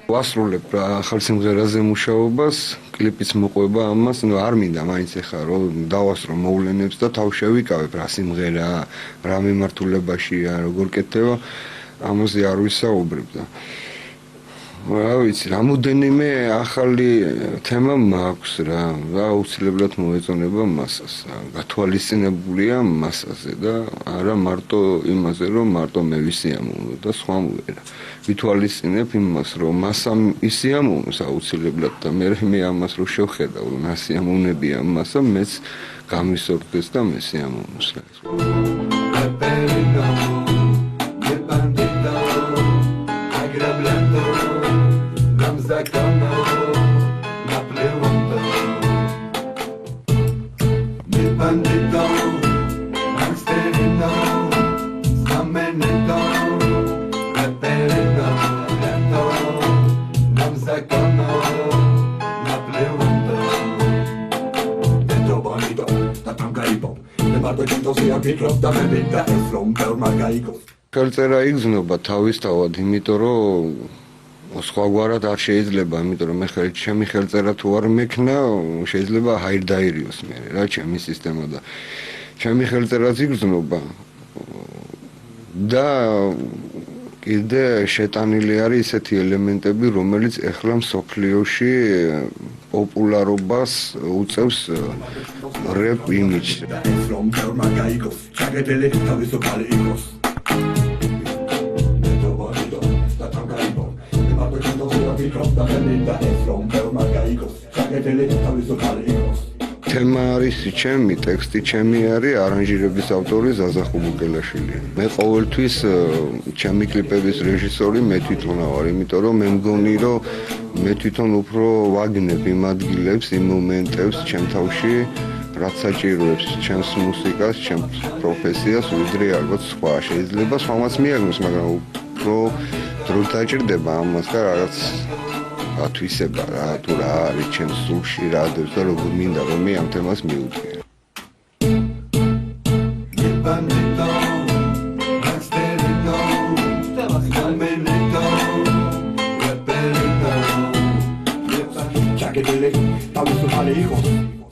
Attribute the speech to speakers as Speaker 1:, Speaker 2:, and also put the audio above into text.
Speaker 1: ვასრულებ რა ახალ სიმღერაზე მუშაობას, კლიპიც მოყვება ამას, არ მინდა მაინც ეხა რომ დავასრო მოვლენებს და თავ შევიკავებ რა სიმღერაა, რა მიმართულებაშია, როგორ კეთდება, ამაზე არ ვისაუბრებ და რა ვიცი, რამოდენიმე ახალი თემა მაქვს რა, აუცილებლად მოეწონება მასას, გათვალისწინებულია მასაზე და არა მარტო იმაზე, რომ მარტო მე ვისიამოვნო და სხვა მოვერა. ვითვალისწინებ იმას, რომ მასამ ისიამოვნოს აუცილებლად და მე ამას რო შევხედავ, რომ ასიამოვნებია მასა, მეც გამისორდეს და მე სიამოვნოს რა. ხელწერა იგრძნობა თავისთავად, იმიტომ რომ სხვაგვარად არ შეიძლება, იმიტომ რომ მე ჩემი ხელწერა თუ არ მექნა, შეიძლება ჰაირდაირიოს მე რა ჩემი სისტემა და ჩემი ხელწერაც იგრძნობა და კიდე შეტანილი არის ისეთი ელემენტები, რომელიც ეხლა მსოფლიოში პოპულარობას უწევს რეპ იმიჯს. თემა არის ჩემი, ტექსტი ჩემი არის, არანჟირების ავტორი ზაზა ხუბუკელაშვილი. მე ყოველთვის ჩემი კლიპების რეჟისორი მე თვითონ ვარ, იმიტომ რომ მე მგონი რომ მე თვითონ უფრო ვაგნებ იმ ადგილებს, იმ მომენტებს ჩემ თავში, რაც საჭიროებს ჩემს მუსიკას, ჩემს პროფესიას, ვიდრე ალბათ სხვა. შეიძლება სხვამაც მიაგნოს, მაგრამ უფრო დრო დაჭირდება ამას და რაღაც ათვისება რა, თუ რა არის ჩემს სულში, რა დევს და როგორ მინდა რომ მე ამ თემას მივუძღვიო.